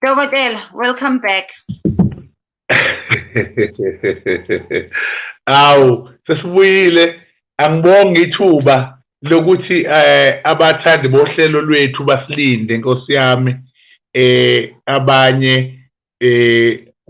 Dokotela, welcome back. Awu, sesibuyile. Angibonge ithuba lokuthi abathandi bohlelo lwethu basilinde Nkosi yami. Abanye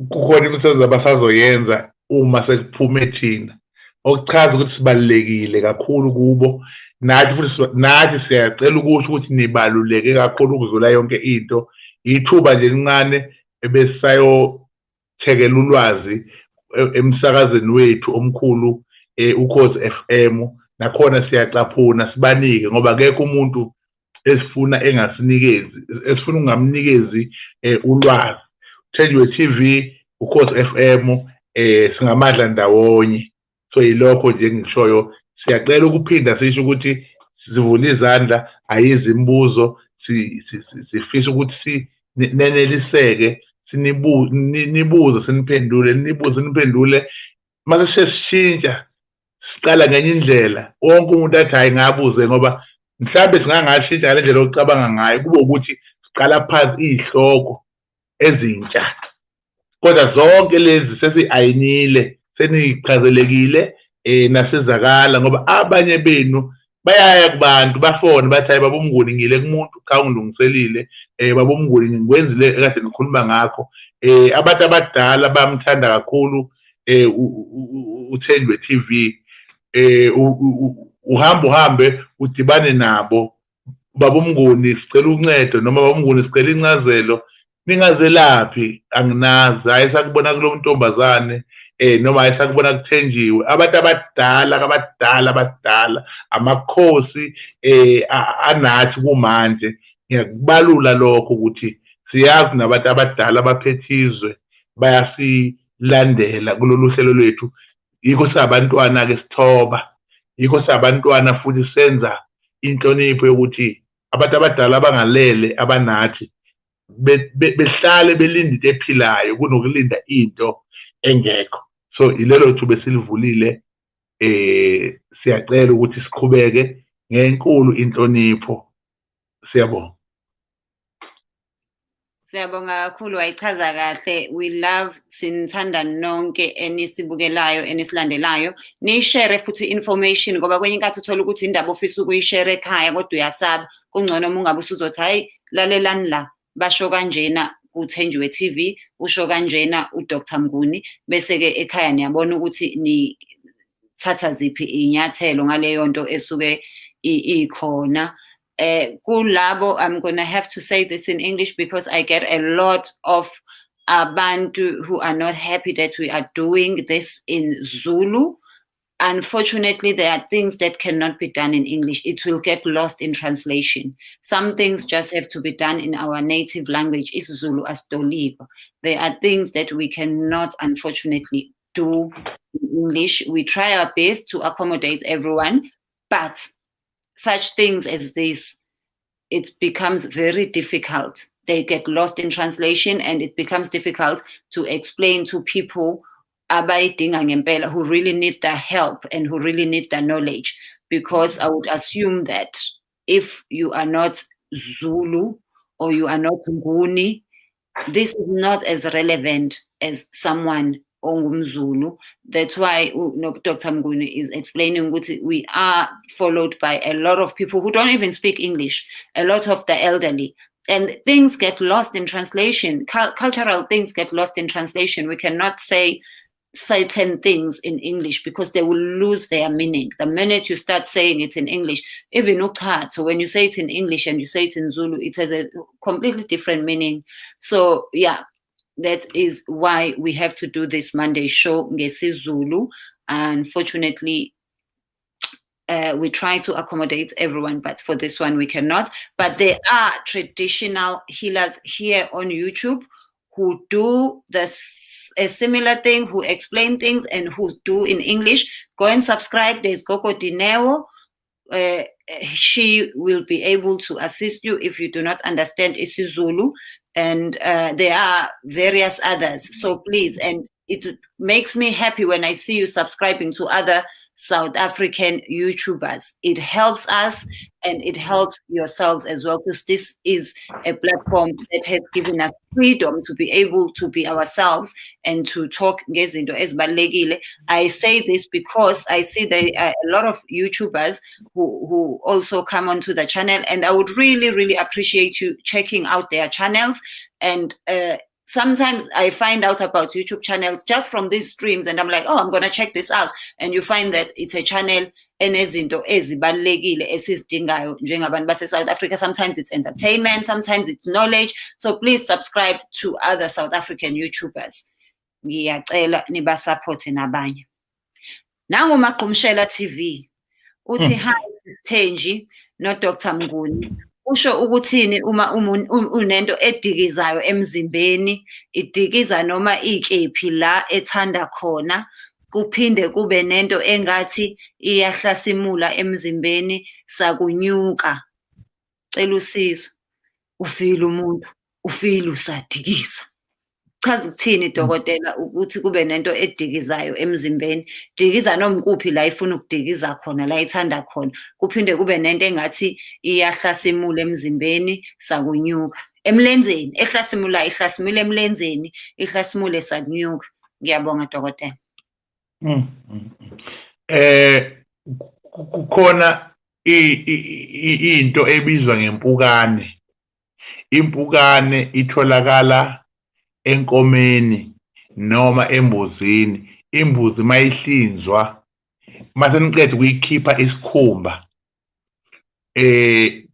kukhona imisebenzi abasazoyenza uma sekuphume thina. Okuchaza ukuthi sibalulekile kakhulu kubo. Nathi siyacela ukusho ukuthi nibaluleke kakhulu ukuzula yonke into. Ithuba nje lincane ebesayothekela ulwazi emsakazweni wethu omkhulu Ukhozi FM. Nakhona siyacaphuna sibanike ngoba akekho umuntu esifuna engasinikezi, esifuna ungamnikezi ulwazi. Thenjiwe TV, Ukhozi FM, singamadla ndawonye. So yilokho nje ngishoyo, siyacela ukuphinda sisho ukuthi sivule izandla, ayizi imibuzo, sifisa ukuthi neneliseke, nibuze siniphendule, nibuze niphendule. Mase sesishintsha siqala ngenye indlela, wonke umuntu athi hayi ngabuze ngoba mhlambe singangashintsha ngale ndlela ocabanga ngayo, kube ukuthi siqala phansi izihloko ezintsha. Kodwa zonke lezi sesi-ayinile, senichazelekile nasizakala ngoba abanye benu bayaya kubantu bafone bathi hayi baba uMnguni ngile kumuntu khawungilungiselile, baba uMnguni ngikwenzile ekade ngikhuluma ngakho. Abantu abadala bamthanda kakhulu uThenjiwe TV. Uhambe udibane nabo, baba uMnguni sicela uncedo noma baba uMnguni sicela incazelo. Ningazelaphi anginazi, hayi sakubona kulo ntombazane noma hayi sakubona kuthenjiwe. Abantu abadala amakhosi anathi kumanje. Ngiyakubalula lokho ukuthi siyazi nabantu abadala abaphethizwe bayasilandela kulolu hlelo lwethu. Yikho sabantwana-ke sithoba, yikho sabantwana futhi senza inhlonipho yokuthi abantu abadala abangalele abanathi behlale belinda into ephilayo kunokulinda into engekho. So ilelo thuba esilivulile, siyacela ukuthi siqhubeke ngenkulu inhlonipho. Siyabonga. Siyabonga kakhulu, wayichaza kahle. We love sinithanda nonke enisibukelayo enisilandelayo. Nishare futhi information ngoba kwenye inkathi uthola ukuthi indaba ofisa ukuyishare ekhaya kodwa uyasaba. Kungcono uma ungabe usuzothi hayi lalelani la basho kanjena uThenjiwe TV, usho kanjena uDr Mnguni, bese ke ekhaya niyabona ukuthi ni thatha ziphi inyathelo ngaleyo nto esuke ikhona. Kulabo, I'm gonna have to say this in English because I get a lot of abantu who are not happy that we are doing this in Zulu. Unfortunately, there are things that cannot be done in English. It will get lost in translation. Some things just have to be done in our native language, isiZulu asitoligo. There are things that we cannot, unfortunately, do in English. We try our best to accommodate everyone, but such things as this, it becomes very difficult. They get lost in translation and it becomes difficult to explain to people who really need the help and who really need the knowledge. Because I would assume that if you are not Zulu or you are not Nguni, this is not as relevant as someone Zulu. That's why Dr. Mnguni is explaining we are followed by a lot of people who don't even speak English, a lot of the elderly. And things get lost in translation. Cultural things get lost in translation. We cannot say certain things in English because they will lose their meaning. The minute you start saying it in English, even so when you say it in English and you say it in Zulu, it has a completely different meaning. So yeah, that is why we have to do this Monday show ngesiZulu. Unfortunately, we try to accommodate everyone, but for this one we cannot. But there are traditional healers here on YouTube who do a similar thing, who explain things and who do in English. Go and subscribe. There's Gogo Dineo. She will be able to assist you if you do not understand isiZulu. And there are various others. So please, and it makes me happy when I see you subscribing to other South African YouTubers. It helps us and it helps yourselves as well, because this is a platform that has given us freedom to be able to be ourselves and to talk ngezinto ezibalulekile. I say this because I see there are a lot of YouTubers who also come onto the channel, and I would really, really appreciate you checking out their channels. And sometimes I find out about YouTube channels just from these streams, and I'm like, oh, I'm going to check this out. And you find that it's a channel enezinto ezibalulekile esizidingayo njengabantu base South Africa. Sometimes it's entertainment, sometimes it's knowledge. So please subscribe to other South African YouTubers. Ngiyacela nibasupport nabanye. Nangu Maqumshela TV. Uthi hi Thenji no Dr. Mnguni. Usho ukuthini uma unento edikizayo emzimbeni, idikiza noma ikephi la ethanda khona, kuphinde kube nento engathi iyahlasimula emzimbeni sakunyuka. Cela usizo. Ufile umuntu, ufile usadikisa. Chaza ukuthini dokotela ukuthi kube nento edikizayo emzimbeni? Dikiza noma kuphi la ifuna ukudikiza khona, la ithanda khona. Kuphinde kube nento engathi iyahlasimula emzimbeni sakunyuka. Emlenzeni, ihlasimule emlenzeni, ihlasimule sakunyuka. Ngiyabonga dokotela. Kukhona into ebizwa ngempukane. Impukane itholakala enkomeni noma embuzini. Imbuzi mayihlinzwa, mase niqede kuyikhipha isikhumba,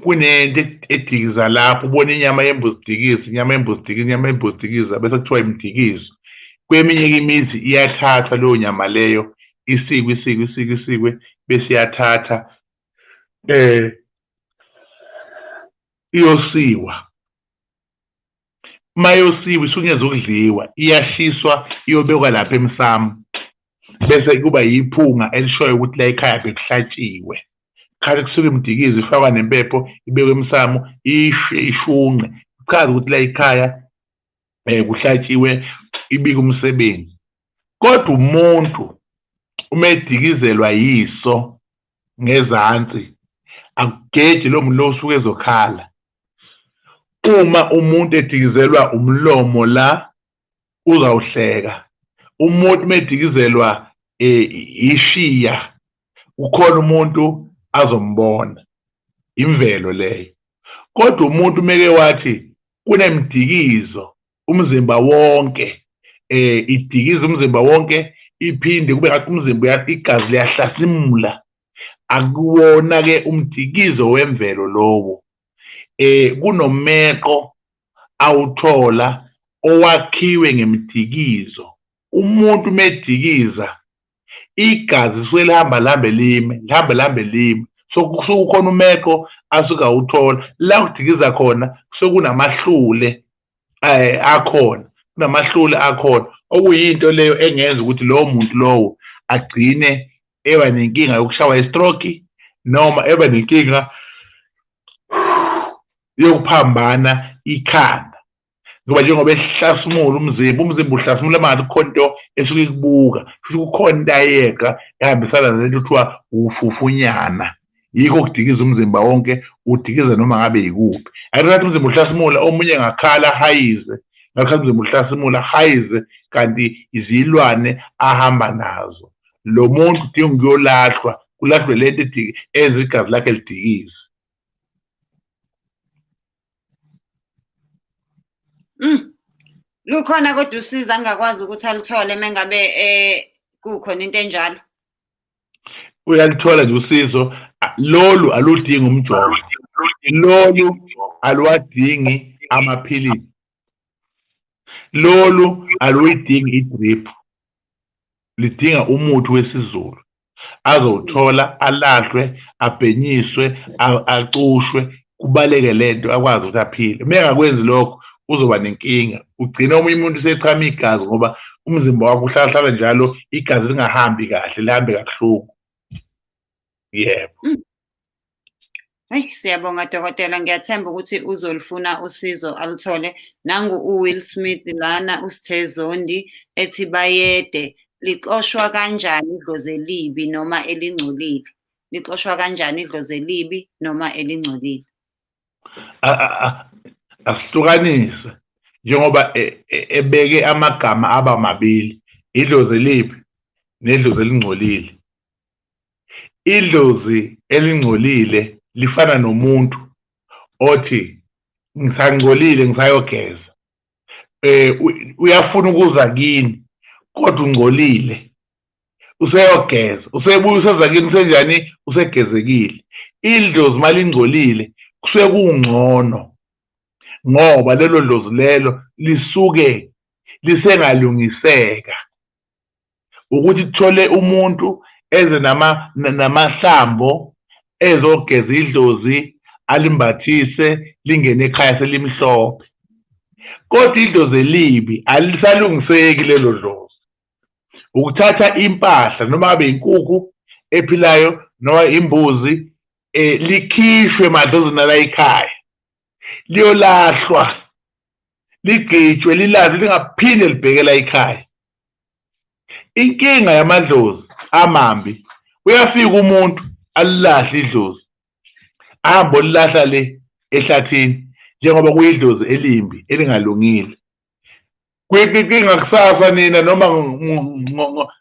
kunento edikiza lapho, ubona inyama yembuzi dikiza, inyama yembuzi dikiza, bese kuthiwa imdikizo. Kweminye imizi iyathathwa leyo nyama leyo, isikwe bese iyathatha iyosiwa. Mayosiwe isungeze ukudliwa, iyashiswa iyobekwa lapha emsamo, bese kuba yiphunga elishoyo ukuthi la ekhaya bekuhlatshiwe. Khathi kusuke imdikizo ifakwa nempepho, ibekwe emsamo, ishunqe, chaza ukuthi la ekhaya kuhlatshiwe, ibika umsebenzi. Kodwa umuntu uma edikizelwa yiso ngezansi, akugeji lo muntu lo usuke ezokhala. Uma umuntu edikizelwa umlomo la, uzawuhleka. Umuntu medikizelwa ishiya, ukhona umuntu azombona. Imvelo leyo. Kodwa umuntu meke wathi kunemdikizo umzimba wonke, idikiza umzimba wonke, iphinde kube ngathi umzimba igazi liyahlasimula, akuwona ke umdikizo wemvelo lowo. Kunomeko awuthola owakhiwe ngemdikizo. Umuntu medikiza, igazi suke lihamba lambe lime. So kukhona umeko asuka uthola la kudikiza khona, sokunamahlule akhona, kunamahlule akhona, okuyinto leyo engenza ukuthi lowo muntu lowo agcine eba nenkinga yokushawa istroke noma eba nenkinga yokuphambana ikhanda. Ngoba njengoba ehlasimula umzimba uhlasimula manje kukhona into esuke ikubuka, futhi kukhona into ayeka ehambisana nento kuthiwa ufufunyana. Yikho kudikiza umzimba wonke, udikiza noma ngabe yikuphi. Ayikathi umzimba uhlasimula omunye ngakhala hayize, ngakhathi umzimba uhlasimula hayize, kanti izilwane ahamba nazo. Lo muntu udinga ukuyolahlwa, kulahlwe lento ezigazi lakhe lidikiza. Lukhona kodwa usiza angakwazi ukuthi alithole mengabe kukhona into enjalo. Uyalithola nje usizo. Lolu aludingi umjovo, lolu aluwadingi amaphilisi, lolu aluyidingi idrip, lidinga umuthi wesizulu. Azowuthola, alahlwe, abhenyiswe, acushwe, kubaleke lento akwazi ukuthi aphile. Mengakwenzi lokho uzoba nenkinga, ugcina omunye umuntu sechama igazi ngoba umzimba wakho uhlala njalo igazi lingahambi kahle, lihambe kabuhlungu. Yebo. Hayi, siyabonga dokotela, ngiyathemba ukuthi uzolifuna usizo alithole. Nangu uWill Smith lana, uSithe Zondi ethi bayede lixoshwa kanjani idlozi elibi noma elingcolile? Lixoshwa kanjani idlozi elibi noma elingcolile? Asihlukanise njengoba ebeke amagama aba mabili, idlozi elibi nedlozi elingcolile. Idlozi elingcolile lifana nomuntu othi ngisangcolile ngisayogeza. Uyafuna ukuza kini kodwa ungcolile. Useyogeza, usebuya useza kini usenjani usegezekile. Idlozi malingcolile kusuke kungcono ngoba lelo dlozi lelo lisuke lisengalungiseka ukuthi thole umuntu eze namahlambo ezogeza idlozi alimbathise lingene ekhaya selimhlophe. Kodwa idlozi elibi alisalungiseki lelo dlozi. Ukuthatha impahla noma abe inkukhu ephilayo noma imbuzi likhishwe madlozini la ekhaya, liyolahlwa, ligitshwe, lilazi lingaphinde libhekela ekhaya. Inkinga yamadlozi amambi, uyafika umuntu alilahle idlozi, ahambe lilahla le ehlathini njengoba kuyidlozi elimbi elingalungile. Kwinkinga kusasa nina noma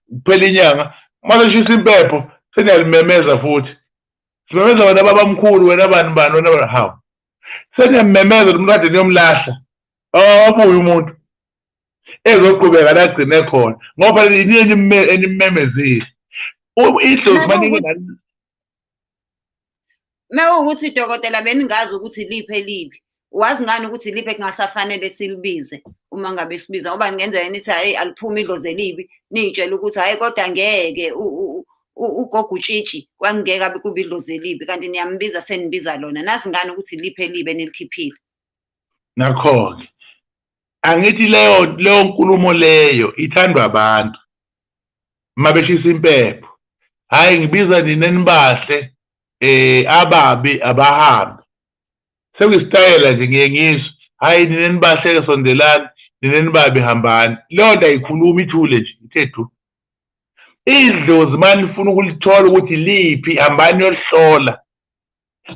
kuphela inyanga maseshisa impepho seniyalimemeza futhi. Simemeza wena babamkhulu, wena bani wena hawu. Seniyamemeza umuntu kade niyomlahla. Abuye umuntu ezoqhubeka la agcine khona ngoba yini enimemezile. Idlozi maningi Mawukuthi dokotela beningazi ukuthi liphi elibi. Wazi ngani ukuthi liphi kungasafanele silibize uma ngabe sibiza ngoba ngenzeka nithi hayi aliphumi idlozi elibi nitshela ukuthi hayi kodwa ngeke ugogo utshitshi kwangeke abe kuba idlozi elibi kanti niyambiza senibiza lona. Nazi ngani ukuthi liphi elibi enikhiphile. Nakho-ke angithi leyo nkulumo leyo ithandwa abantu mabeshisa impepho. Hayi ngibiza nina enibahle ababi abahambi. Sekuyisitayela nje ngiye ngizwe hayi nina enibahle sondelani nina enibabi hambani. Leyo nto ayikhuluma ithule nje ithethu. Idlozi manifuna ukulithola ukuthi liphi hambani yolihlola.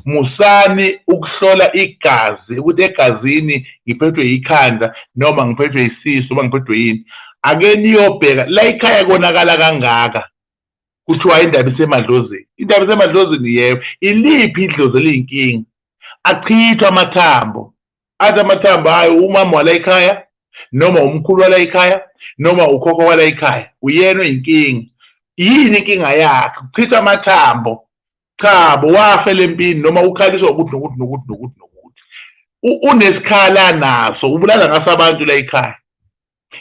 Musani ukuhlola igazi ukuthi egazini ngiphethwe ikhanda noma ngiphethwe isisu noma ngiphethwe yini. Ake niyobheka la ekhaya konakala kangaka kuthiwa indaba isemadlozini. Indaba isemadlozini yebo. Iliphi idlozi eliyinkinga? Achithwa amathambo. Athi amathambo hayi umama wala ekhaya noma umkhulu wala ekhaya noma ukhokho wala ekhaya uyena oyinkinga. Yini inkinga yakhe? Uchitha amathambo. Cha bowafela empini noma ukhaliswa ukuthi nokuthi. Unesikhala naso ubulala ngaso abantu la ekhaya.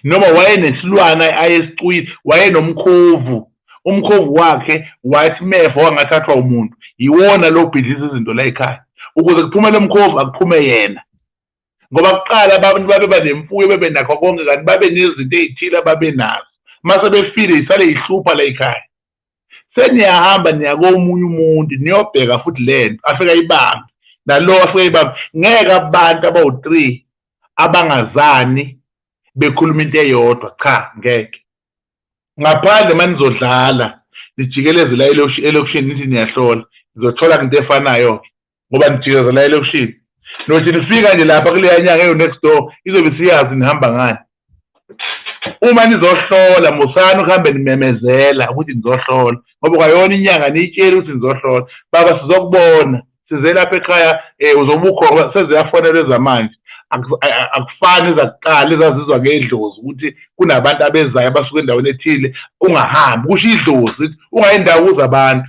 Noma wayenesilwana ayesicwile, wayenomkhovu. Umkhovu wakhe wathi mefo wangathathwa umuntu. Yiwona lo bhidlisa izinto la ekhaya. Ukuze kuphume lo mkhovu akuphume yena. Ngoba kuqala abantu babe banemfuyo bebe nakho konke kanti babe nezinto ezithile babe nazo. Mase befile isale ihlupha la ekhaya. Seniyahamba niyakomunye umuntu niyobheka futhi lento afika ibamba nalo afika ibamba. Ngeke abantu abawu3 abangazani bekhuluma into eyodwa, cha ngeke. Ngaphandle manizodlala nijikeleze la elokishini nithi niyahlola nizothola into efanayo ngoba nijikeleze la elokishini. Nothi nifika nje lapha kuleya nyanga eyo next door izobe siyazi nihamba ngani. Uma nizohlola musani ukuhambe nimemezela ukuthi nizohlola ngoba kwayona inyanga niyitshela ukuthi nizohlola. Baba sizokubona size lapha ekhaya uzobukho seziyafonela ezamanje. Akufani ezakuqala ezazizwa ngedlozi ukuthi kunabantu abezayo abasuka endaweni ethile ungahambi kusho idlozi ungayindawo kuza abantu.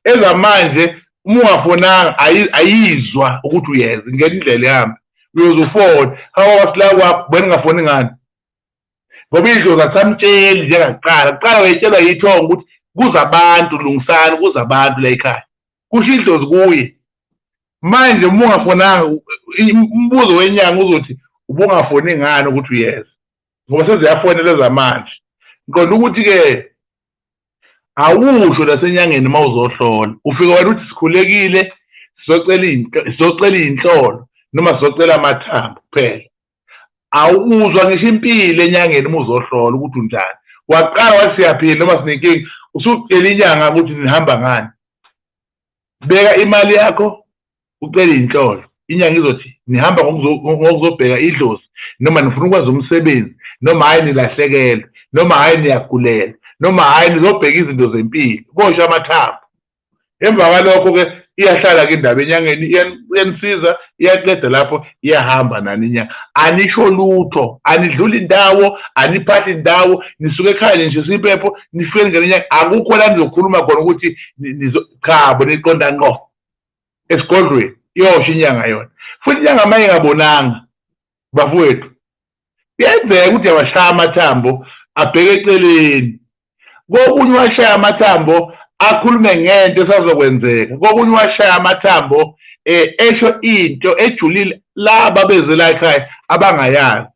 Ezamanje uma ungafonanga ayizwa ukuthi uyeza ngene indlela ehamba uyozufona hawa wasila kwakho wena ngafoni ngani ngoba idlozi asamtsheli njengakuqala. Kuqala wayetshelwa yithonga ukuthi kuza abantu lungisani kuza abantu la ekhaya kusho idlozi kuye. Manje uma ungafonanga umbuzo wenyanga uzothi ubungafoni ngani ukuthi uyeza ngoba seziyafonela ezamanje. Ngiqonda ukuthi-ke awusho lasenyangeni uma uzohlola ufika wena uthi sikhulekile sizocela iy'nhlolo noma sizocela amathambo kuphela. Awuzwa ngisho impilo enyangeni uma uzohlola ukuthi unjani. waqala wathi siyaphila noma sinenkinga usucela inyanga ukuthi nihamba ngani. Beka imali yakho ucela inhlolo, inyanga izothi nihamba ngokuzobheka idlozi noma nifuna ukwazi umsebenzi noma hayi nilahlekelwe noma hayi niyagulela noma hayi nizobheka izinto zempilo kosha amathambo. Emva kwalokho-ke iyahlala-ke indaba enyangeni iyanisiza iyaqeda lapho iyahamba nani inyanga. Anisho lutho, anidluli indawo, aniphathi indawo, nisuke ekhaya nishisa impepho nifike ngene inyanga. Akukho la nizokhuluma khona ukuthi cha bona iqonda ngqo esigodlweni iyosho inyanga yona. Futhi inyanga manje ingabonanga bafowethu kuyenzeka ukuthi yawashaya amathambo abheke eceleni, kokunye washaya amathambo akhulume ngento esazokwenzeka, kokunye washaya amathambo esho into ejulile laba bezela ekhaya abangayazi.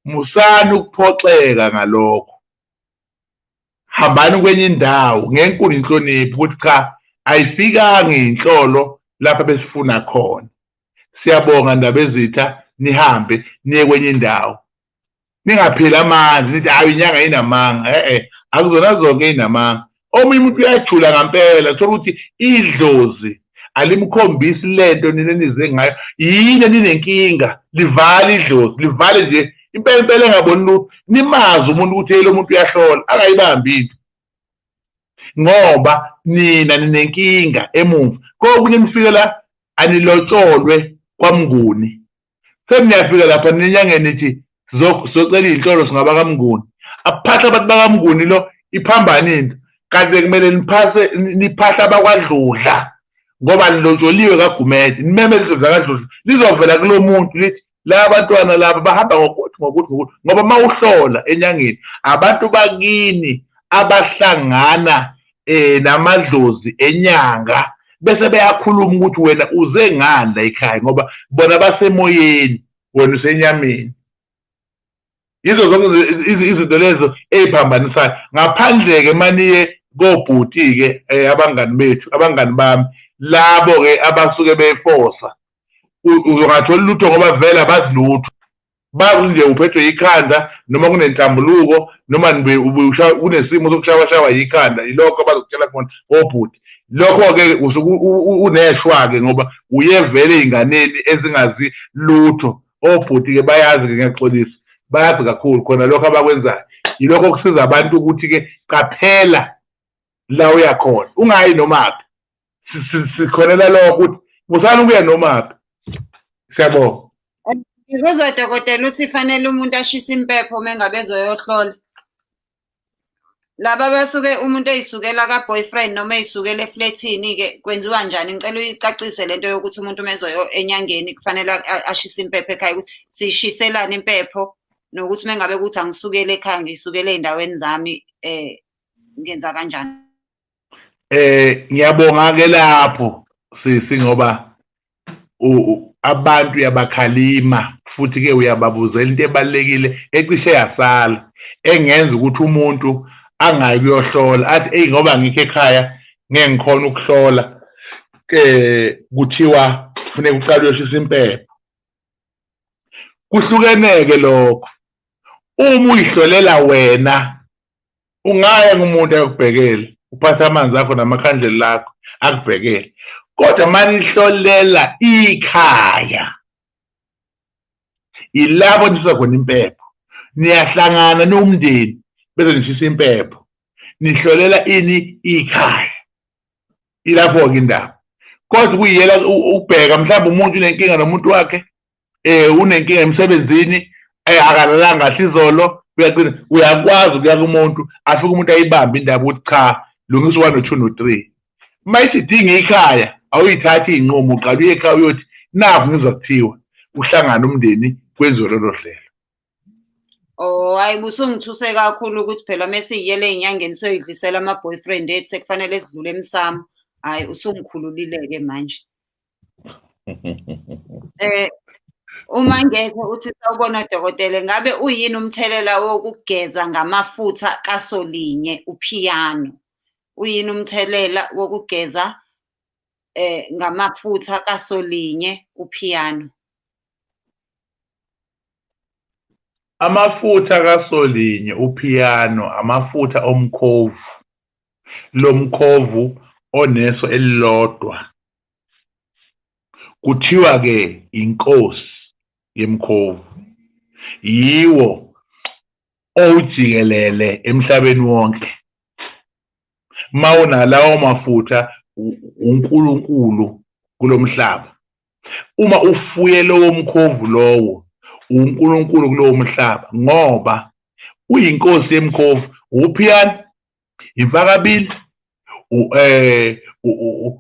Musani ukuphoxeka ngalokho, hambani kwenye indawo ngenkulu inhlonipho ukuthi cha ayifikanga inhlolo lapha besifuna khona. Siyabonga ndaba ezitha, nihambe niye kwenye indawo. Ningapheli amanzi nithi hayi inyanga inamanga, akuzona zonke inamanga. Omunye umuntu uyajula ngempela thola ukuthi idlozi alimkhombisi lento nina nize ngayo. Yini ninenkinga, livale idlozi, livale nje impela engaboni lutho. Nimazi umuntu ukuthi lo muntu uyahlola angayibambi into ngoba nina ninenkinga emumva. Kokunye nifike la anilotsholwe kwaMnguni, seniyafika lapha nenyangeni nithi sizocela inhlolo singaba kaMnguni. Aphatha abantu bakaMnguni lo iphambana into kanti kumele niphahla abakwaDludla ngoba lilotsholiwe kaGumede. Nimeme lizodla kaDludla lizovela kulo muntu lithi la bantwana laba bahamba ngokuthi ngoba mawuhlola enyangeni abantu bakini abahlangana namadlozi enyanga bese beyakhuluma ukuthi wena uze ngani la ekhaya ngoba bona basemoyeni wena usenyameni. Yizo zonke izinto lezo eziphambanisayo. Ngaphandle-ke maniye kobhuti-ke abangani bethu, abangani bami labo-ke abasuke befosa, ungathola lutho ngoba vele abazi lutho. Bazi nje uphethwe ikhanda noma kunenhlambuluko noma kunesimo sokushawashawa yikhanda, yilokho abazokutshela khona obhuti. Lokho-ke usuke uneshwa-ke ngoba uye vele ey'nganeni ezingazi lutho. Obhuti-ke bayazi-ke ngiyaxolisa, bayazi kakhulu khona lokho abakwenzayo. Yilokho okusiza abantu ukuthi-ke qaphela la uyakhona, ungayi nomaphi. Sikhonela lokho ukuthi musani ukuya nomaphi. Siyabonga. Ngikuzwa dokotela uthi fanele umuntu ashise impepho mengabe ezoyohlola. Laba basuke umuntu eyisukela ka-boyfriend noma eyisukela efletini-ke kwenziwa njani? Ngicela uyicacise lento yokuthi umuntu mezoyo enyangeni kufanele ashise impepho ekhaya ukuthi sishiselane impepho nokuthi mengabe ukuthi angisukele ekhaya ngisukele ey'ndaweni zami ngenza kanjani? Ngiyabonga-ke lapho ngoba abantu uyabakhalima futhi-ke uyababuzela into ebalulekile ecishe yasala engenza ukuthi umuntu angayi kuyohlola athi eyi ngoba ngikho ekhaya ngeke ngikhona ukuhlola kuthiwa kufuneka uqale uyoshisa impepho. Kuhlukene-ke lokho. Uma uyihlolela wena ungaya kumuntu ayokubhekela uphatha amanzi akho namakhandlela lakho akubhekele, kodwa manihlolela ikhaya ilabo nishisa khona impepho, niyahlangana nomndeni bese nishisa impepho, nihlolela ini ikhaya. Ilapho-ke indaba. Kodwa kuyiyela ubheka mhlawumbe umuntu unenkinga nomuntu wakhe, unenkinga emsebenzini, akalalanga kahle izolo, uyagcina uyakwazi ukuya kumuntu afike umuntu ayibambe indaba ukuthi cha lungisa 1 no 2 no 3. Mayithi idinga ikhaya awuyithathi iy'nqumo uqala uye ekhaya uyothi nakho ngizwa kuthiwa uhlangana umndeni kwenziwe lolo hlelo. Oh, hayi busungithuse kakhulu ukuthi phela mesiyele ey'nyangeni soyidlisela ama-boyfriend ethu sekufanele sidlule emsamo. Hayi usungikhululile-ke manje. Uma ngeke uthi sawubona dokotela, ngabe uyini umthelela wokugeza ngamafutha kasolinye uphiyano? Uyini umthelela wokugeza ngamafutha kasolinye uphiyano? Amafutha kaSolinye uPiano amafutha omkhovu. Lomkhovu oneso elilodwa. Kuthiwa ke inkosi yemkhovu. Yiwo ojikelele emhlabeni wonke. Mawuna lawo mafutha uNkulunkulu kulomhlaba. Uma ufuye lowo mkhovu lowo uNkulunkulu kulowo mhlaba ngoba uyinkosi yemkhovu uPiano imfakabili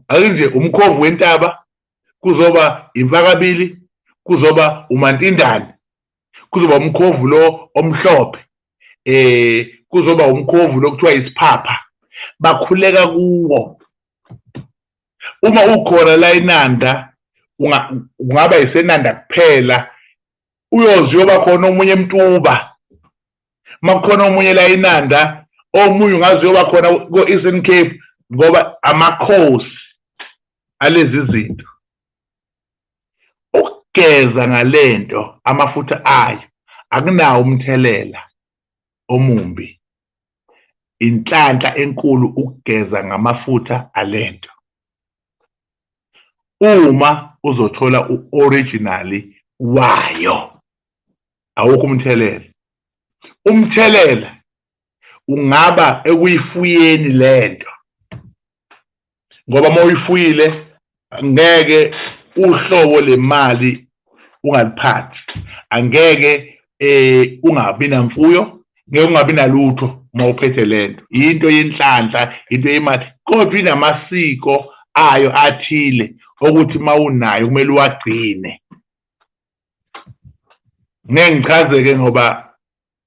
akunje umkhovu wentaba kuzoba imfakabili kuzoba umantindane kuzoba umkhovu lo omhlophe kuzoba umkhovu lokuthiwa isiphapha bakhuleka kuwo. Uma ukhona la eNanda ungaba yisenanda kuphela uyoziyoba khona omunye emtuba makukhona omunye la eNanda omunye ungaziyoba khona ko-Eastern Cape ngoba amakhosi alezi zinto. Ukugeza ngalento amafutha ayo akunawo umthelela omumbi. Inhlanhla enkulu ukugeza ngamafutha alento. Uma uzothola uoriginally wayo awukho umthelela. Umthelela ungaba ekuyifuyeni lento. Ngoba mawuyifuyile ngeke uhlobo lemali ungaliphathi. Angeke ungabi namfuyo, ngeke ungabi nalutho mawuphethe lento. Into yenhlanhla, into yemali, kodwa inamasiko ayo athile ukuthi mawunayo kumele uwagcine. Ngeke ngichazeke ngoba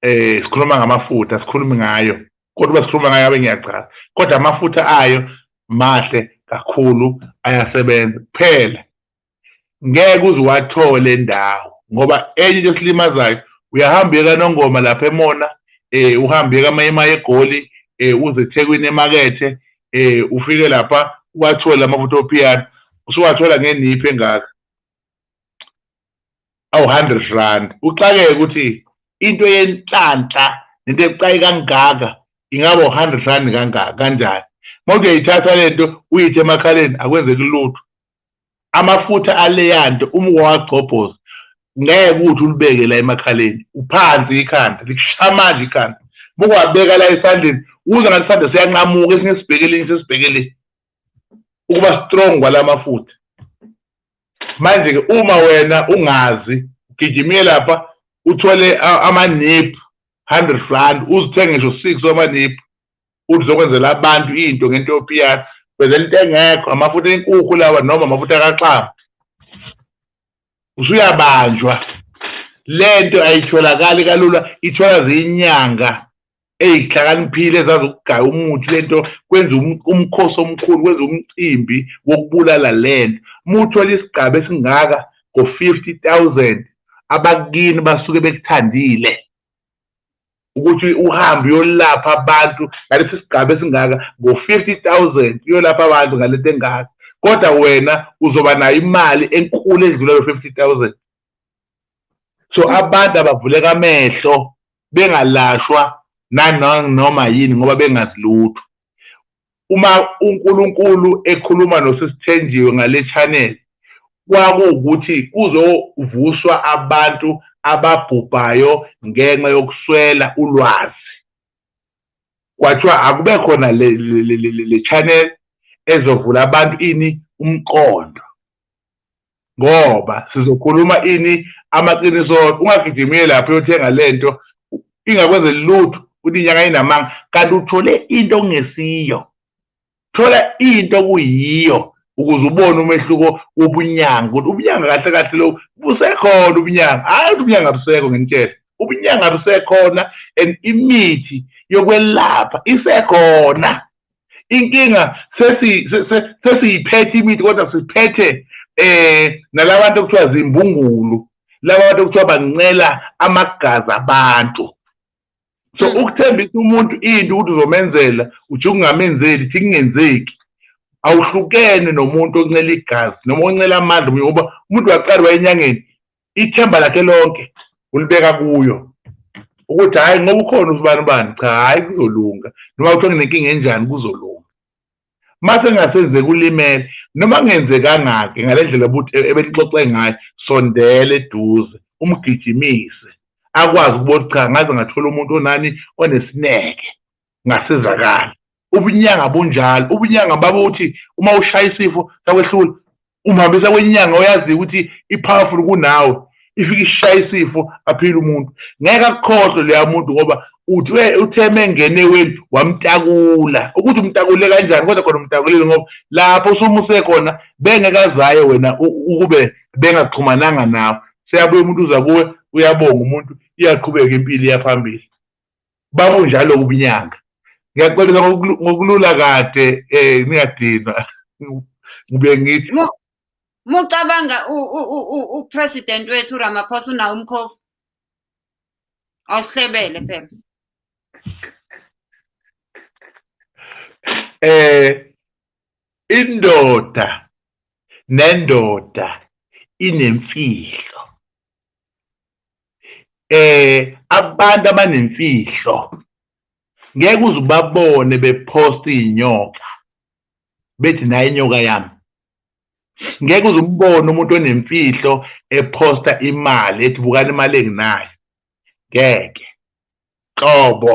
sikhuluma ngamafutha sikhuluma ngayo kodwa sikhuluma ngayo abe ngiyachaza kodwa amafutha ayo mahle kakhulu ayasebenza kuphela ngeke uziwathole endawo ngoba enye into esilimazayo uyahamba eNongoma lapha eMona uhambe eMayema eGoli uze eThekwini emakethe ufike lapha uwathola amafutha oPiano usuwathola ngeniphi engaka awu R100 uxakeke ukuthi into yenhlanhla into ebucayi kangaka ingaba R100 kangaka kanjani mawuthi uyayithatha lento uyithe emakhaleni akwenzeki lutho amafutha aleyanto uma wagcobhoza ngeke uthi ulibeke la emakhaleni uphansi ikhanda likushamanje ikhanda bukwabeka la esandleni uze ngasandla siyanqamuka esibhekeleni ukuba strong kwala mafutha manje ke uma wena ungazi ugijimile lapha uthole amaniphu R100 uzithenge ngisho 6 wamaniphu uthi zokwenzela abantu into ngento yoPiano benzela into engekho amafutha enkukhu lawa noma amafutha kaXaba usuyabanjwa lento ayitholakali kalula ithola zinyanga ezihlakaniphile ezazi ukugaya umuthi lento kwenza umkhosi omkhulu kwenza umcimbi wokubulala lento muthola isigaba esingaka ngo50,000 abakini basuke bekuthandile ukuthi uhambe uyolapha abantu ngalesi sigaba esingaka ngo50,000 uyolapha abantu ngalento engaka kodwa wena uzoba nayo imali enkulu edlula lo50,000 so abantu abavuleka amehlo bengalashwa noma yini ngoba bengazilutho uma uNkulunkulu ekhuluma noSisithenjiwe ngale channel kwakuwukuthi kuzovuswa abantu ababhubhayo ngenxa yokuswela ulwazi kwathiwa akube khona le channel ezovula abantu ini umqondo ngoba sizokhuluma ini amaqiniso ungagijimile lapho uyothenga lento ingakwenze lutho uthi inyanga inamanga kanti uthole into ongesiyo thola into kuyiyo ukuze ubone umehluko wobunyanga ukuthi ubunyanga kahle kahle lo busekhona ubunyanga hayi ubunyanga busekho ngentshela ubunyanga busekhona and imithi yokwelapha isekhona inkinga sesiyiphethe imithi kodwa siphethe nalabantu okuthiwa zimbungulu laba bantu okuthiwa bancela amagazi abantu so ukuthembisa umuntu into ukuthi uzomenzela uthi ungamenzeli thi kungenzeki awuhlukene nomuntu oncela igazi noma oncela amandla ngoba umuntu waqala wayenyangeni ithemba lakhe lonke ulibeka kuyo ukuthi hayi ngoba ukhona usibani cha hayi kuzolunga noma kuthiwa nginenkinga enjani kuzolunga mase ngasenze kulimele noma ngenze kangaki ngalendlela ukuthi ebenixoxe ngayo sondele eduze umgijimise akwazi ukubona cha ngaze ngathola umuntu onani onesineke ngasizakala ubunyanga bunjalo ubunyanga babuthi uma ushaya isifo sakwehlula umhambisa kwenyanga uyazi ukuthi ipowerful kunawe ifika ishaya isifo aphila umuntu ngeke akukhohlwe leya muntu ngoba uthi utheme engeneweni wamtakula ukuthi umtakule kanjani kodwa khona umtakulile ngoba lapho usumuse khona bengekazaye wena ukube bengaxhumananga nawe seyabuye umuntu uza kuwe uyabonga umuntu iyaqhubeka impilo yaphambili babunjalo kubunyanga ngiyaxolisa ngokulula kade ningadinwa ngibe ngithi mucabanga upresident wethu Ramaphosa unawo umkhofu awusihlebele phela indoda nendoda inemfihlo abantu abanemfihlo ngeke uzubabone bepost inyoka bethi naye inyoka yami ngeke uzumbone umuntu onemfihlo eposta imali ethi bukani imali enginayo ngeke qobo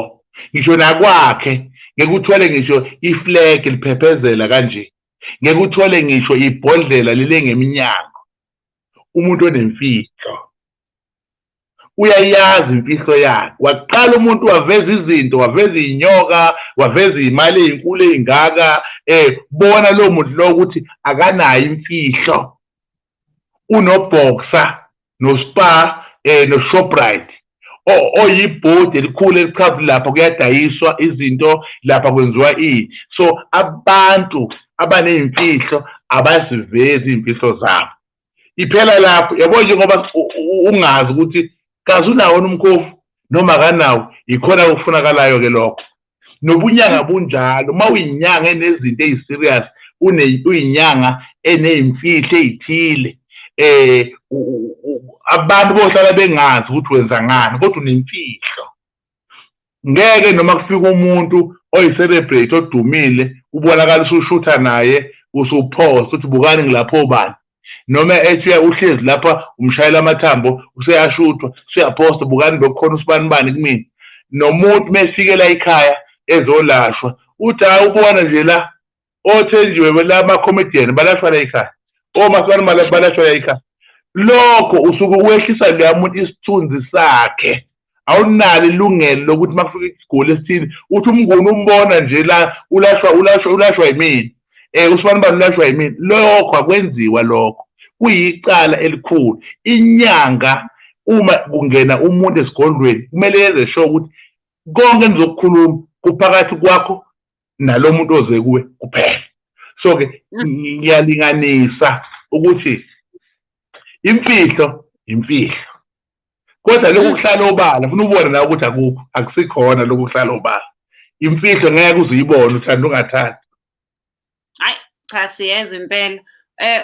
ngisho nakwakhe ngeke uthole ngisho iflag liphephezela kanje ngeke uthole ngisho ibhodlela lile ngeminyango umuntu onemfihlo uyayazi imfihlo yakhe waqala umuntu waveza izinto waveza inyoka waveza imali ezinkulu ezingaka bona lo muntu lo ukuthi akanayo imfihlo unoboxer noSpar noShoprite oyibhodi elikhulu elikhulu lapha kuyadayiswa izinto lapha kwenziwa so abantu abanezimfihlo abasivezi imfihlo zabo iphela lapho yabo njengoba ungazi ukuthi kazi unawo umkhofu noma kanawo ikhona ukufunakalayo ke lokho nobunyanga bunjalo uma uyinyanga enezinto eziserious uyinyanga enezimfihlo ezithile abantu bohlala bengazi ukuthi wenza ngani kodwa unemfihlo ngeke noma kufika umuntu oyicelebrate odumile ubonakala usushutha naye usupost uthi bukani ngilapho bani noma ethi uhlezi lapha umshayela amathambo useyashuthwa uyaposta bukani bekukhona usibani kumina nomuntu mefikela ekhaya ezolashwa uthi awubona nje la othenjiwe la ama comedian balashwa la ekhaya omasibani mali balashwa la ekhaya lokho usuke uwehlisa leya muntu isithunzi sakhe awunalo ilungelo lokuthi makufika isiguli esithini uthi umnguni umbona nje la ulashwa yimini usibani ulashwa yimini lokho akwenziwa lokho kuyicala elikhulu inyanga uma kungena umuntu esigondweni kumele yenze sure ukuthi konke enizokukhuluma kuphakathi kwakho nalo muntu oze kuwe kuphela so ke ngiyalinganisa ukuthi imfihlo kodwa lokhu kuhlala obala ufuna ubone nawe ukuthi akukho akusikhona lokhu kuhlala obala imfihlo ngeke uzuyibone uthanda ungathandi hayi cha siyezwe impela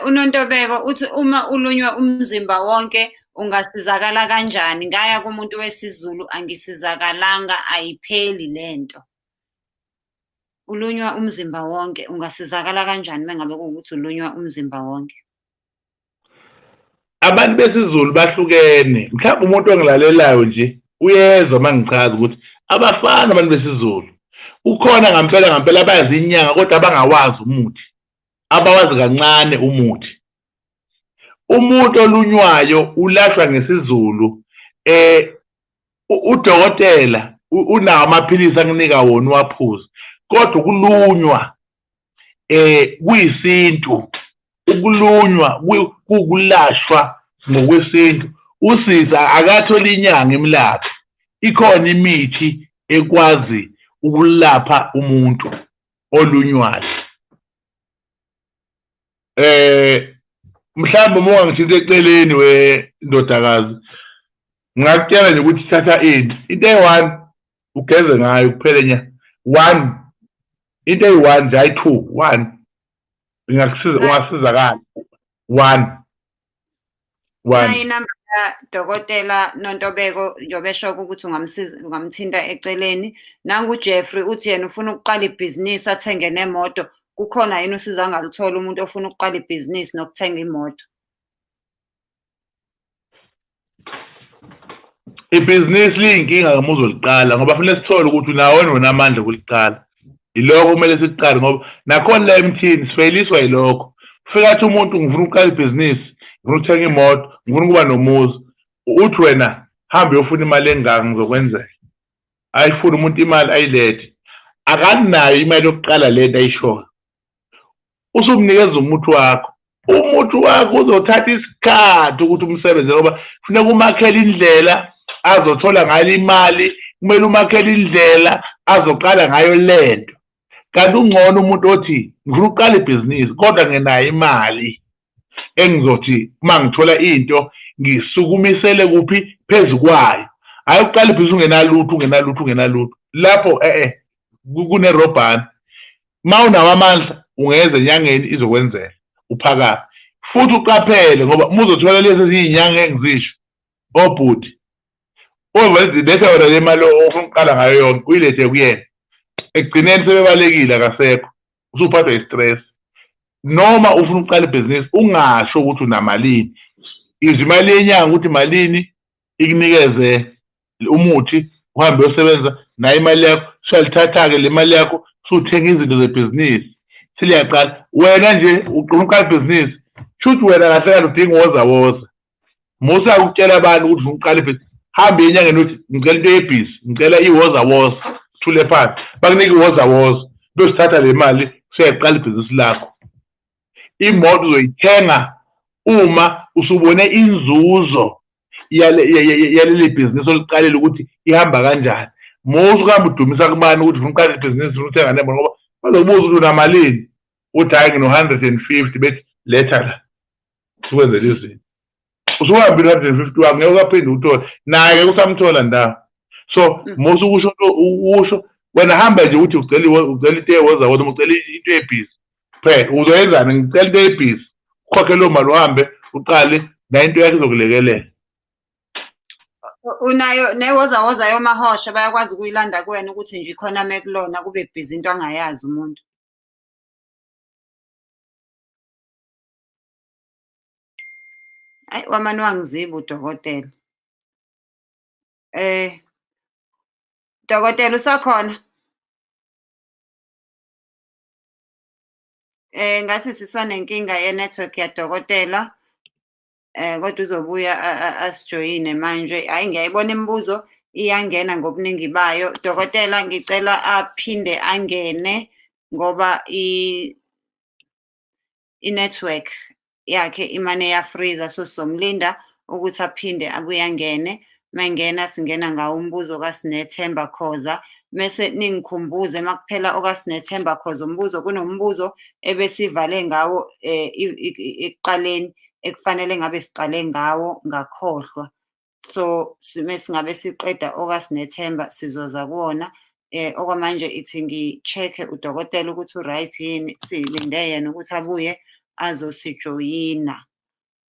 uNontobeko uthi uma ulunywa umzimba wonke ungasizakala kanjani ngaya kumuntu wesiZulu angisizakalanga ayipheli lento ulunywa umzimba wonke ungasizakala kanjani mengabe kuukuthi ulunywa umzimba wonke abantu besiZulu bahlukene mhlawumbe umuntu ongilalelayo nje uyezwa mangichaza ukuthi abafana abantu besiZulu ukhona ngampela abayazi inyanga kodwa abangawazi umuthi abawazi kancane umuthi umuntu olunywayo ulashwa ngesiZulu udokotela unawo amaphilisi akunika wona uwaphuza kodwa ukulunywa kuyisintu ukulunywa kukulashwa ngokwesintu usiza akathola inyanga imlapha ikhona imithi ekwazi ukulapha umuntu olunywayo mhlawumbe uma ungangithinta eceleni wendodakazi ngakutshela nje ukuthi thatha into eyi-1 ugeze ngayo kuphela nya 1 into eyi-1 nje hayi 2 1 ungasizakala 1 hayi inamba Dokotela Nontobeko njobe shock ukuthi ungamthinta eceleni. Nangu Jeffrey uthi yena ufuna ukuqala ibhizinisi athenge nemoto. Kukhona yini usizo angaluthola umuntu ofuna ukuqala ibhizinisi nokuthenga imoto? Ibhizinisi liyinkinga ngamuzo liqala ngoba fanele sithole ukuthi unawo wena amandla okuliqala. Yiloko kumele siqale ngoba nakhona la emthini sifeliswa yiloko. Ufika athi umuntu ngifuna ukuqala ibhizinisi, ngifuna ukuthenga imoto, ngifuna ukuba nomuzi. Uthi wena hamba uyofuna imali engaka ngizokwenzela. Ayifuna umuntu imali ayilethe. Akanayo imali yokuqala lento ayishoyo. Usumnikeza umuthi wakho. Umuthi wakho uzothatha isikhathi ukuthi umsebenze ngoba kufuneka umakhele indlela azothola ngayo imali, kumele umakhele indlela azoqala ngayo lento. Kanti ungcono umuntu othi ngifuna ukuqala ibhizinisi kodwa ngenayo imali engizothi uma ngithola into ngisukumisele kuphi phezu kwayo. Hayi ukuqala ibhizinisi ungenalutho. Lapho kunerobhana. Uma unawo amandla ungenza enyangeni izokwenzela uphakame. Futhi uqaphele ngoba uma uzothola lezi ziyinyanga engizisho obhuti letha wena le mali ofuna ukuqala ngayo yonke uyilethe kuyena. Ekugcineni sebebalekile akasekho usuphathwa i-stress. Noma ufuna ukuqala ibhizinisi ungasho ukuthi unamalini. Izwe imali yenyanga ukuthi malini ikunikeze umuthi uhambe uyosebenza nayo imali yakho siyalithatha-ke le mali yakho suthenga izinto zebhizinisi seliyaqala. Wena nje ufuna ukuqala ibhizinisi shuthi wena kahle kahle udinga uwozawoza. Musa ukutshela abantu ukuthi ufuna ukuqala ibhizinisi hambe enyangeni uthi ngicela into yebhizi, ngicela iwozawoza thule phansi bakunika iwozawoza uyosithatha le mali suyaqala ibhizinisi lakho. Imoto uzoyithenga uma usubone inzuzo yaleli bhizinisi oliqalile ukuthi ihamba kanjani. Musa ukuhamba udumisa kubani ukuthi ufuna ukuqala ibhizinisi ufuna ukuthenga nemoto ngoba bazobuza ukuthi unamalini. Uthi hayi ngino-150 bethi letha la sikwenzela izinto. Usuhambile 150 wakho ngeke ukaphinde uthole naye usamthola ndawo. So musa ukusho wena hamba nje uthi ucela into yewozawoza ucela into yebhizi phela uzoyenzani ngicela into yebhizi ukhokhe leyo mali uhambe uqale nayo into yakho izokulekelela. Unayo newozawoza yomahosha bayakwazi ukuyilanda kuwena ukuthi nje khona mekulona kube busy into angayazi umuntu. Hayi wamani wangiziba udokotela. Dokotela usakhona? Ngathi sisanenkinga ye-network yadokotela. Kodwa uzobuya asijoyine manje. Hayi ngiyayibona imibuzo iyangena ngobuningi bayo. Dokotela ngicela aphinde angene ngoba i-network yakhe imane yafreeza so somlinda ukuthi aphinde abuye angene. Mangena singena ngawo umbuzo kaSinethemba Khoza mase ningikhumbuze makuphela okaSinethemba Khoza umbuzo kunombuzo ebesivale ngawo ekuqaleni ekufanele ngabe siqale ngawo ngakhohlwa. So mesingabe siqeda okaSinethemba sizoza kuwona. Okwamanje ithi ngi-check-e udokotela ukuthi u-right yini silinde yena ukuthi abuye azosijoyina.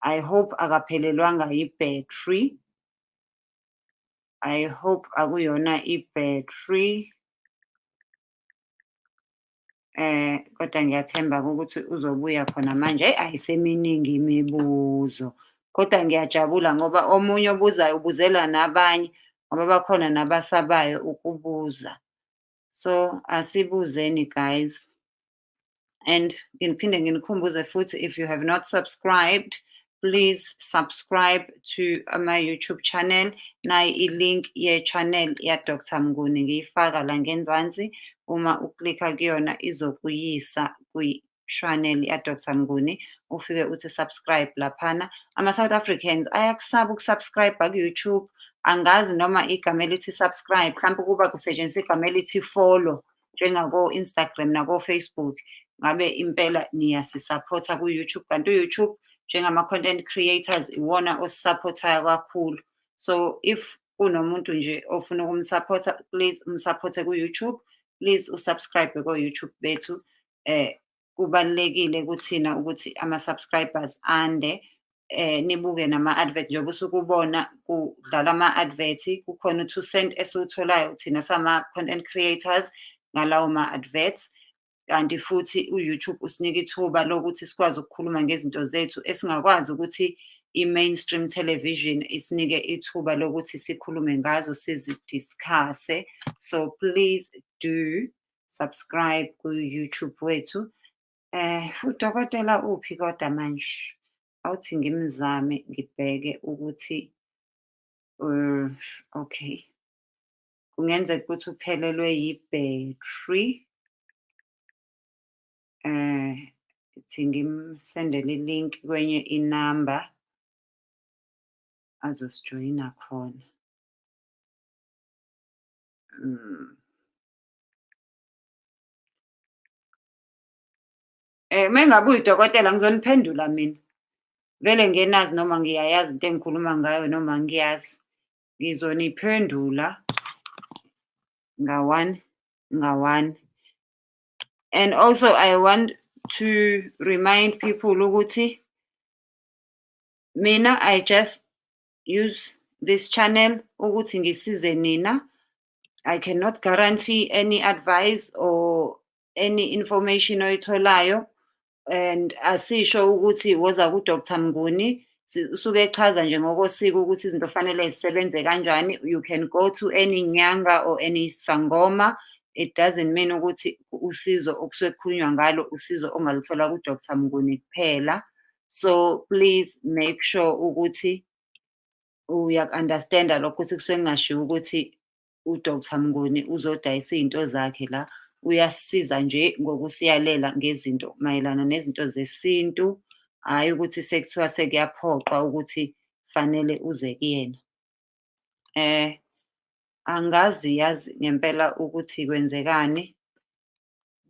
I hope akaphelelwanga yi-battery. I hope akuyona i-battery. Kodwa ngiyathemba ukuthi uzobuya khona manje. Ayiseminingi imibuzo kodwa ngiyajabula ngoba omunye obuzayo ubuzela nabanye ngoba bakhona nabasabayo ukubuza. So asibuzeni guys. And ngiphinde nginikhumbuze futhi if you have not subscribed, please subscribe to my YouTube channel. Nayi i-link ye-channel ya Dr. Mnguni ngiyifaka la ngenzansi. Uma uklikha kuyona izokuyisa kwi-channel ya Dr. Mnguni ufike uthi subscribe laphana. Ama-South Africans ayakusaba ukusubscribe ku-YouTube. Angazi noma igama elithi subscribe mhlawumbe kuba kusetshenziswa igama elithi follow njengako-Instagram nako-Facebook. Ngabe impela niyasisupporta ku-YouTube kanti u-YouTube njengama-content creators iwona osisupportayo kakhulu. So if kunomuntu nje ofuna ukumsupporta, please umsupporte ku-YouTube. Please usubscribe ko-YouTube bethu. Kubalulekile kuthina ukuthi ama-subscribers ande nibuke nama-advert njengoba usuke ubona kudlala ama-advert, kukhona u-2 cent esiwutholayo thina sama-content creators ngalawo ma-adverts. Kanti futhi u-YouTube usinika ithuba lokuthi sikwazi ukukhuluma ngezinto zethu esingakwazi ukuthi i-mainstream television isinike ithuba lokuthi sikhulume ngazo sizi-discuss-e. So please do subscribe ku-YouTube wethu. Udokotela uphi kodwa manje? Awuthi ngimzame ngibheke ukuthi okay. Kungenzeka ukuthi uphelelwe yi-battery. Ithi ngimsendele i-link kwenye inamba azosijoyina khona. Mengabe uyidokotela ngizoniphendula mina. Vele ngenazi noma ngiyayazi into engikhuluma ngayo noma ngiyazi. Ngizoniphendula nga-one nga-one. And also I want to remind people ukuthi mina I just use this channel ukuthi ngisize nina. I cannot guarantee any advice or any information oyitholayo, and asisho ukuthi woza ku-Dr. Mnguni usuke echaza nje ngokosiko ukuthi izinto fanele zisebenze kanjani. You can go to any nyanga or any sangoma. It doesn't mean ukuthi usizo okusuke kukhulunywa ngalo usizo ongaluthola ku-Dr. Mnguni kuphela. So please make sure ukuthi uya-understand-a lokho ukuthi kusuke kungashiwo ukuthi u-Dr. Mnguni uzodayisa iy'nto zakhe la. Uyasisiza nje ngokusiyalela ngezinto mayelana nezinto zesintu, hhayi ukuthi sekuthiwa sekuyaphoqa ukuthi fanele uze kuyena. Angazi yazi ngempela ukuthi kwenzekani.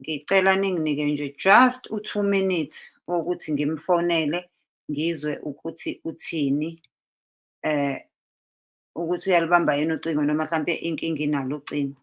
Ngicela ninginike nje just u-2 minutes wokuthi ngimfonele ngizwe ukuthi uthini, ukuthi uyalibamba yini ucingo noma mhlampe inkinga inalo ucingo.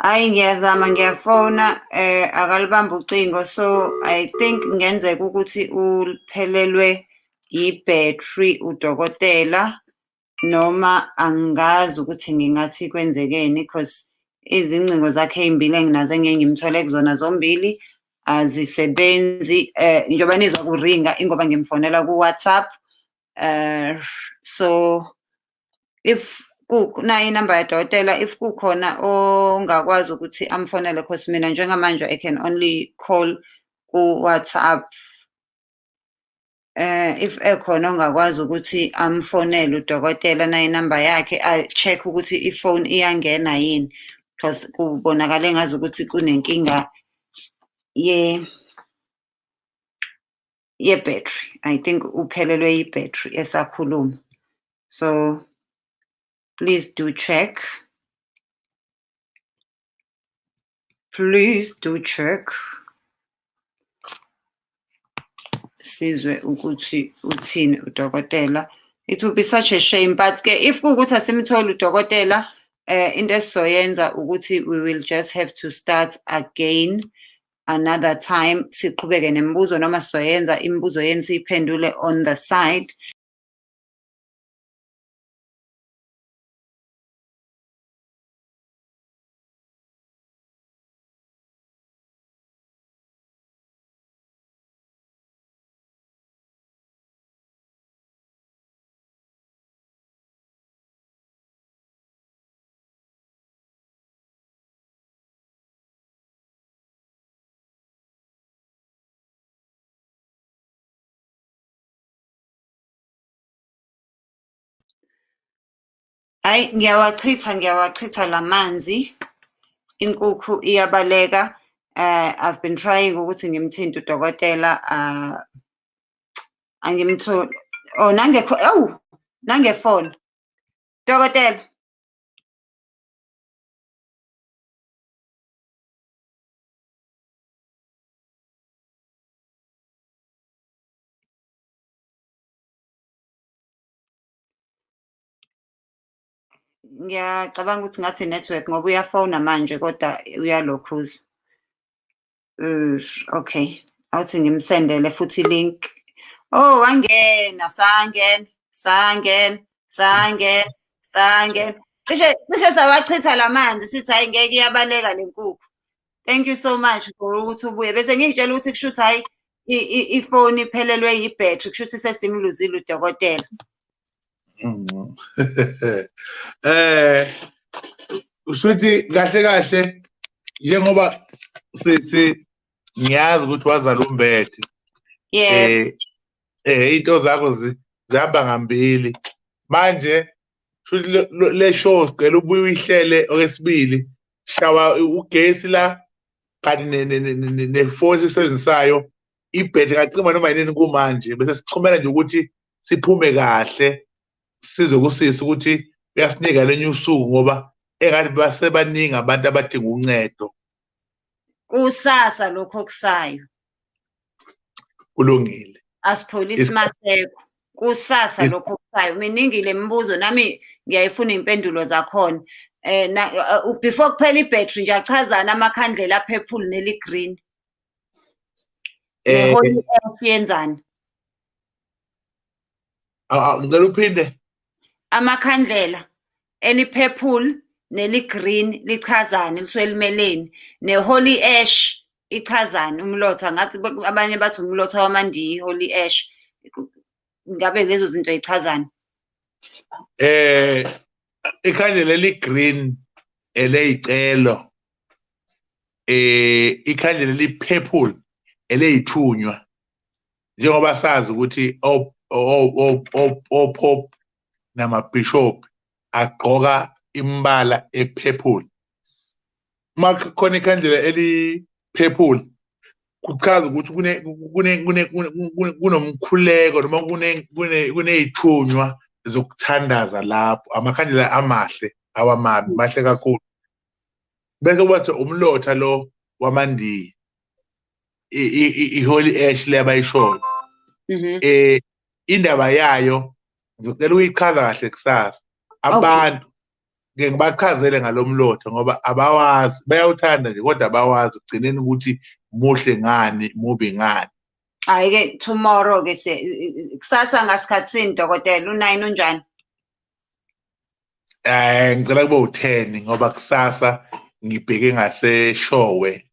Hhayi ngiyazama ngiyafona akalibambi ucingo, so I think kungenzeka ukuthi uphelelwe yi-battery udokotela, noma angazi ukuthi ngingathi kwenzekeni cause izingcingo zakhe ey'mbili enginazo engike ngimthole kuzona zombili azisebenzi. Njengoba nizwa kuringa ingoba ngimfonela ku-WhatsApp. So if nayo inamba yadokotela, if kukhona ongakwazi ukuthi amfonele cause mina njengamanje I can only call ku-WhatsApp. If ekhona ongakwazi ukuthi amfonele udokotela nayo inamba yakhe a-check ukuthi ifoni iyangena yini, cause kubonakala engazi ukuthi kunenkinga ye-battery. I think uphelelwe yi-battery esakhuluma. So please do check. Please do check. Sizwe ukuthi uthini udokotela. It will be such a shame, but ke if kuwukuthi asimtholi udokotela, into esizoyenza ukuthi we will just have to start again another time. Siqhubeke nemibuzo noma sizoyenza imibuzo yenu siyiphendule on the side. Hayi ngiyawachitha lamanzi. Inkukhu iyabaleka. I've been trying ukuthi ngimthinte udokotela angimtholi. Oh nangefoni. Dokotela. Ngiyacabanga ukuthi ngathi network ngoba uyafona manje kodwa uyalokhuza. Okay. Awuthi ngimsendele futhi link. Oh wangena sangena. Cishe sawachitha lamanzi sithi hayi ngeke iyabaleka lenkukhu. Thank you so much for ukuthi ubuye. Bese ngikutshela ukuthi kushuthi hayi ifoni iphelelwe yibhetri kushuthi sesimluzile udokotela. Usuthi kahle njengoba ngiyazi ukuthi wazala umbethe. Yeah. Into zakho zihamba ngambili. Manje futhi le show sicela ubuye uyihlele okwesibili. Shawa ugesi la kanti nefoni sisebenzisayo ibhetri kacima noma yini kumanje bese sichumela nje ukuthi siphume kahle sizokusisa ukuthi uyasinika lenye usuku ngoba engathi basebaningi abantu abadinga uncedo. Kusasa lokho kusayo. Kulungile. Asipholisi maseko. Kusasa lokho kusayo. Miningi lemibuzo nami ngiyayifuna impendulo zakhona. Before kuphela ibhetri nje achazana amakhandlela aphephule neli green. Neholi yenzani? Ngicela uphinde. Amakhandlela eliphephule neli green lichazana lisuke limeleni neholy ash ichazana umlotha ngathi abanye bathi umlotha wamandiya holy ash ngabe lezo zinto ichazana. Ikhandlela eli-green eleyicelo ikhandlela eli-purple eleyithunywa njengoba sazi ukuthi o-pop nama-bishop agqoka imbala e-purple. Makhona ikhandlela eli-purple kuchaza ukuthi kunomkhuleko noma kuneyithunywa zokuthandaza lapho amakhandlela amahle awamabi mahle kakhulu. Bese kubathi umlotha lo wamandiya i-holy ash le abayishoyo. Indaba yayo ngicela uyichaza kahle kusasa. Abantu ngeke ngibachazele ngalomlotha ngoba abawazi bayawuthanda nje kodwa abawazi ugcineni ukuthi muhle ngani mubi ngani. Hayi ke tomorrow ke kusasa ngasikhatsini dokotela u9 unjani? Ngicela kube u10 ngoba kusasa ngibheke ngaseshowe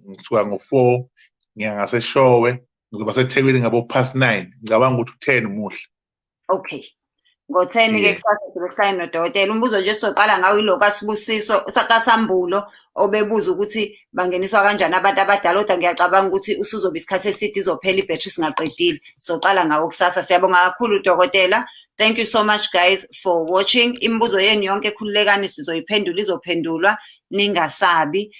ngisuka ngo4 ngiya ngaseshowe ngizoba seThekwini ngabo +9 ngicabanga ukuthi u10 muhle. Okay. Ngo10 ke kusasa sibehlangana nodokotela umbuzo nje soqala ngawo iloko asibusiso sakasambulo obebuza ukuthi bangeniswa kanjani abantu abadala kodwa ngiyacabanga ukuthi usuzoba isikhathi eside izophela ibhetri singaqedile soqala ngawo kusasa. Siyabonga kakhulu dokotela. Thank you so much guys for watching. Imibuzo yenu yonke khululekani sizoyiphendula izophendulwa ningasabi.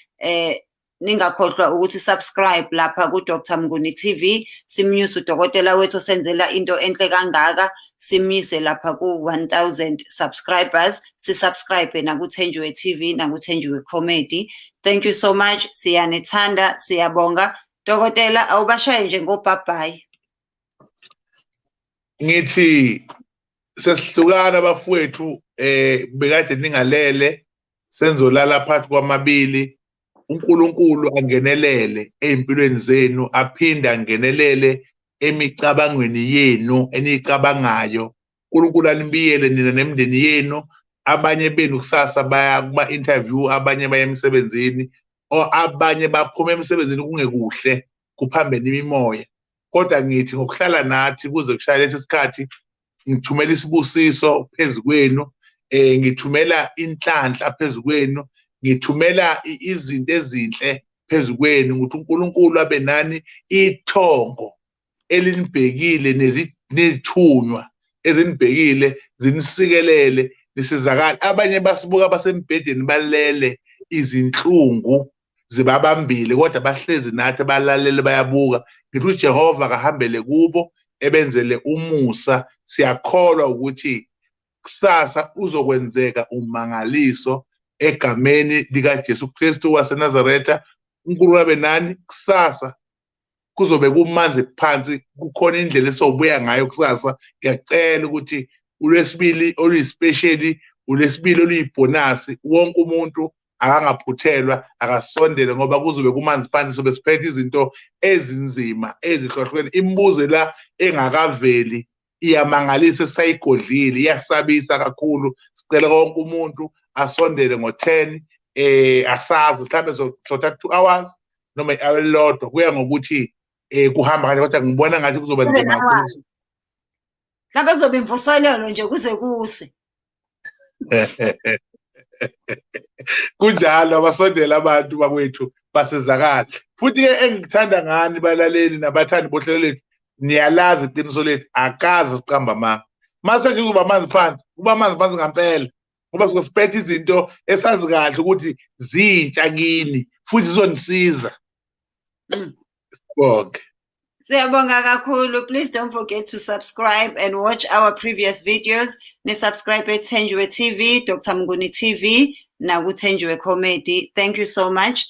Ningakhohlwa ukuthi subscribe lapha ku Dr Mnguni TV. Simnyuse udokotela wethu senzela into enhle kangaka. Simise lapha ku 1000 subscribers. Subscribe na ku Thenjiwe TV na ku Thenjiwe Comedy. Thank you so much. Siyanithanda, siyabonga. Dokotela awubashaye nje ngobhabhayi. Ngithi sesihlukana bafowethu bekade ningalele senzolala phansi kwamabili. uNkulunkulu angenelele empilweni zenu aphinda angenelele emicabangweni yenu enicabangayo. uNkulunkulu anibiyele nina nemndeni yenu. Abanye benu kusasa baya kuma interview, abanye baya emsebenzini, abanye baphuma emsebenzini kungekuhle kuphambene imimoya. Kodwa ngithi ngokuhlala nathi kuze kushaya lesi sikhathi ngithumela isibusiso phezukwenu, ngithumela inhlanhla phezukwenu, ngithumela izinto ezinhle phezukwenu ukuthi uNkulunkulu abe nani ithongo elinibhekile nezithunywa ezinibhekile zinisikelele nisizakala. Abanye basibuka basembhedeni balele izinhlungu zibabambile kodwa bahlezi nathi balalele bayabuka. Ngithi uJehova kahambele kubo ebenzele umusa. Siyakholwa ukuthi kusasa uzokwenzeka umangaliso egameni lika Jesu Kristu waseNazaretha. uNkulunkulu abe nani. Kusasa kuzobe kumanzi phansi, kukhona indlela esobuya ngayo kusasa. Ngiyacela ukuthi uLwesibili oluyispecially, uLwesibili oluyibonasi, wonke umuntu akangaphuthelwa, akasondele ngoba kuzobe kumanzi phansi. Sobe siphethe izinto ezinzima ezihlohlweni. Imibuzo la engakaveli iyamangalisa, esayigodlile, iyasabisa kakhulu. Sicela konke umuntu asondele ngo-10. Asazi mhlawumbe zothatha 2 hours noma i-hour elilodwa, kuya ngokuthi kuhamba kanjani, kodwa ngibona ngathi kuzoba nzima kakhulu. Mhlawumbe kuzoba imvuselelo nje kuze kuse. Kunjalo abasondela abantu bakwethu basizakala. Futhi-ke engikuthanda ngani balaleli nabathandi bohlelo lethu, niyalazi iqiniso lethu, akaze siqamba amanga. Mase nje kuba amanzi phansi, kuba amanzi phansi ngempela, ngoba sizosiphetha izinto esazi kahle ukuthi zintsha kini futhi zizonisiza. Bonke. Siyabonga kakhulu. Please don't forget to subscribe and watch our previous videos. Subscribe at Thenjiwe TV, Dr. Mnguni TV, na ku Thenjiwe Comedy. Thank you so much.